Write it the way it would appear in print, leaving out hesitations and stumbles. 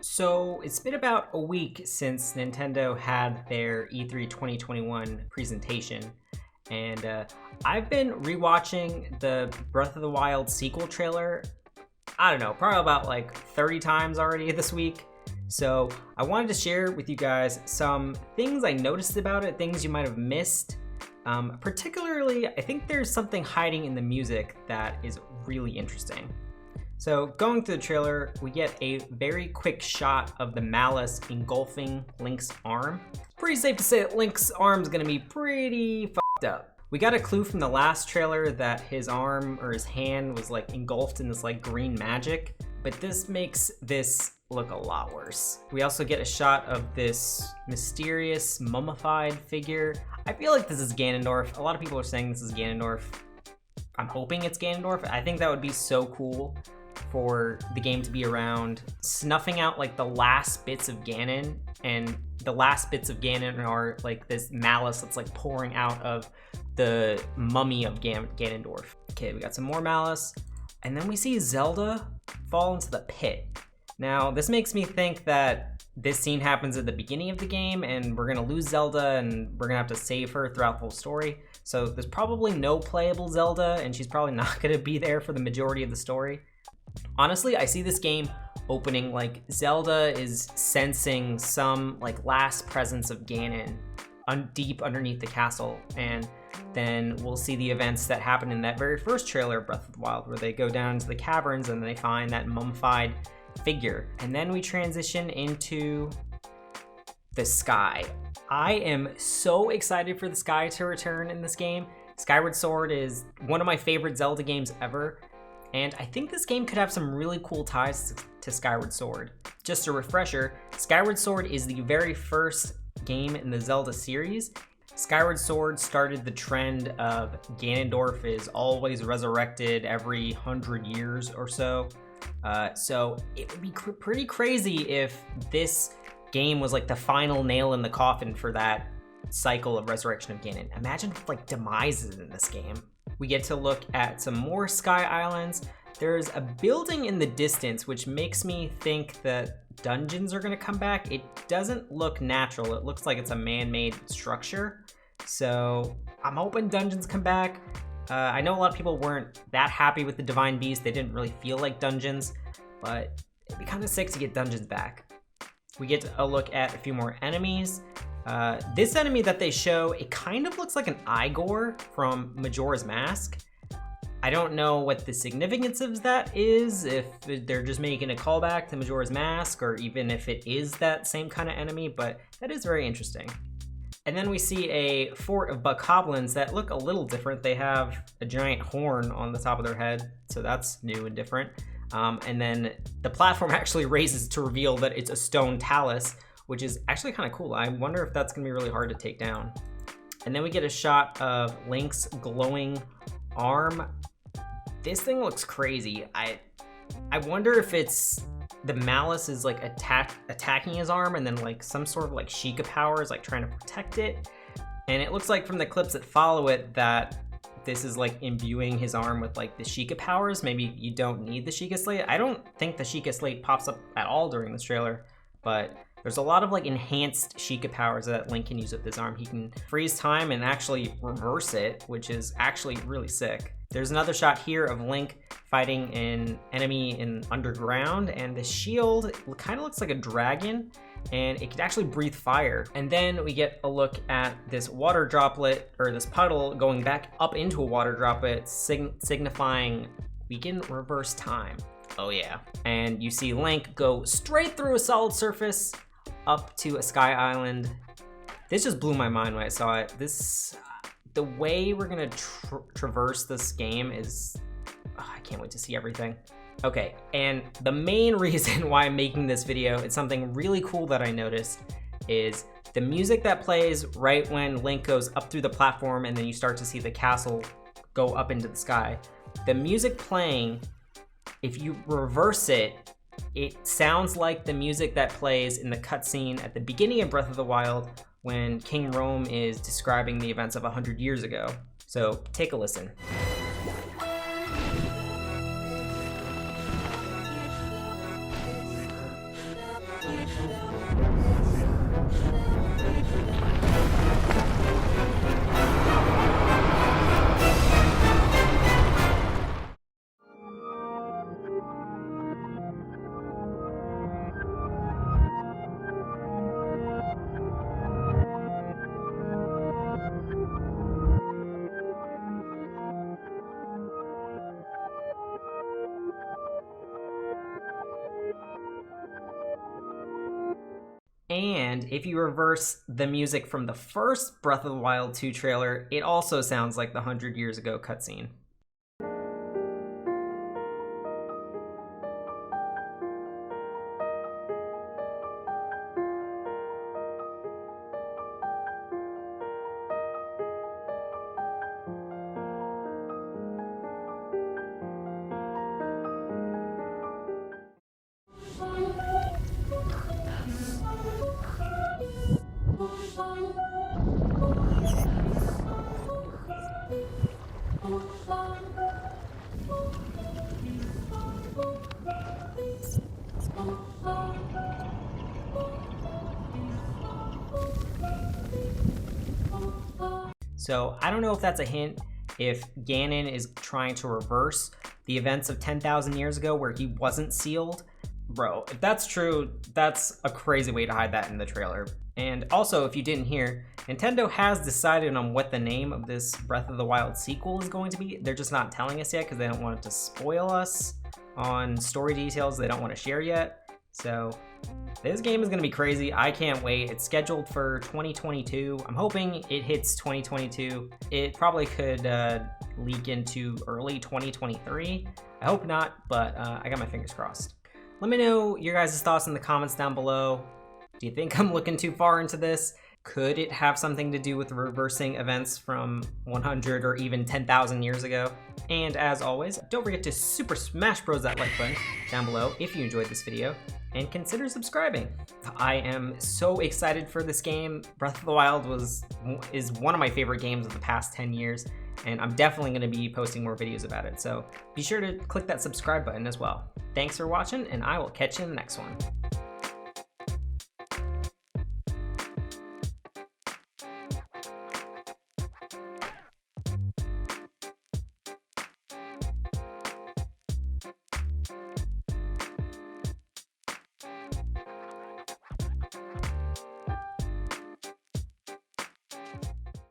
So it's been about a week since Nintendo had their E3 2021 presentation, and I've been rewatching the Breath of the Wild sequel trailer, I don't know, probably about like 30 times already this week. So I wanted to share with you guys some things I noticed about it, things you might have missed. Particularly, I think there's something hiding in the music that is really interesting. So going through the trailer, we get a very quick shot of the malice engulfing Link's arm. Pretty safe to say that Link's arm's gonna be pretty fucked up. We got a clue from the last trailer that his arm or his hand was like engulfed in this like green magic, but this makes this look a lot worse. We also get a shot of this mysterious mummified figure. I feel like this is Ganondorf. A lot of people are saying this is Ganondorf. I'm hoping it's Ganondorf. I think that would be so cool for the game to be around, snuffing out like the last bits of Ganon, and the last bits of Ganon are like this malice that's like pouring out of the mummy of Ganondorf. Okay, we got some more malice, and then we see Zelda fall into the pit. Now, this makes me think that this scene happens at the beginning of the game, and we're gonna lose Zelda, and we're gonna have to save her throughout the whole story. So there's probably no playable Zelda, and she's probably not gonna be there for the majority of the story. Honestly, I see this game opening like Zelda is sensing some like last presence of Ganon deep underneath the castle, and then we'll see the events that happen in that very first trailer of Breath of the Wild, where they go down into the caverns and they find that mummified figure, and then we transition into the sky. I am so excited for the sky to return in this game. Skyward Sword is one of my favorite Zelda games ever, and I think this game could have some really cool ties to Skyward Sword. Just a refresher, Skyward Sword is the very first game in the Zelda series. Skyward Sword started the trend of Ganondorf is always resurrected every 100 years or so. So it would be pretty crazy if this game was like the final nail in the coffin for that cycle of resurrection of Ganon. Imagine like demises in this game. We get to look at some more sky islands. There's a building in the distance, which makes me think that dungeons are gonna come back. It doesn't look natural. It looks like it's a man-made structure. So I'm hoping dungeons come back. I know a lot of people weren't that happy with the Divine Beast. They didn't really feel like dungeons, but it'd be kind of sick to get dungeons back. We get a look at a few more enemies. This enemy that they show, it kind of looks like an Igor from Majora's Mask. I don't know what the significance of that is, if they're just making a callback to Majora's Mask, or even if it is that same kind of enemy, but that is very interesting. And then we see a fort of bokoblins that look a little different. They have a giant horn on the top of their head, so that's new and different. And then the platform actually raises to reveal that it's a stone talus, which is actually kind of cool. I wonder if that's gonna be really hard to take down. And then we get a shot of Link's glowing arm. This thing looks crazy. I wonder if it's the malice is like attacking his arm, and then like some sort of like Sheikah power is like trying to protect it. And it looks like from the clips that follow it that this is like imbuing his arm with like the Sheikah powers. Maybe you don't need the Sheikah Slate. I don't think the Sheikah Slate pops up at all during this trailer, but there's a lot of like enhanced Sheikah powers that Link can use with his arm. He can freeze time and actually reverse it, which is actually really sick. There's another shot here of Link fighting an enemy in underground, and the shield kind of looks like a dragon, and it could actually breathe fire. And then we get a look at this water droplet, or this puddle going back up into a water droplet, signifying we can reverse time. Oh yeah. And you see Link go straight through a solid surface up to a sky island. This just blew my mind when I saw it. The way we're gonna traverse this game is, I can't wait to see everything. Okay, and the main reason why I'm making this video, it's something really cool that I noticed, is the music that plays right when Link goes up through the platform and then you start to see the castle go up into the sky. The music playing, if you reverse it, it sounds like the music that plays in the cutscene at the beginning of Breath of the Wild when King Rome is describing the events of 100 years ago. So take a listen. And if you reverse the music from the first Breath of the Wild 2 trailer, it also sounds like the 100 years ago cutscene. So I don't know if that's a hint, if Ganon is trying to reverse the events of 10,000 years ago where he wasn't sealed. Bro, if that's true, that's a crazy way to hide that in the trailer. And also, if you didn't hear, Nintendo has decided on what the name of this Breath of the Wild sequel is going to be. They're just not telling us yet because they don't want it to spoil us on story details they don't want to share yet. So this game is going to be crazy. I can't wait. It's scheduled for 2022. I'm hoping it hits 2022. It probably could leak into early 2023. I hope not, but I got my fingers crossed. Let me know your guys' thoughts in the comments down below. Do you think I'm looking too far into this? Could it have something to do with reversing events from 100 or even 10,000 years ago? And as always, don't forget to super smash bros that like button down below if you enjoyed this video, and consider subscribing. I am so excited for this game. Breath of the Wild is one of my favorite games of the past 10 years, and I'm definitely gonna be posting more videos about it. So be sure to click that subscribe button as well. Thanks for watching, and I will catch you in the next one.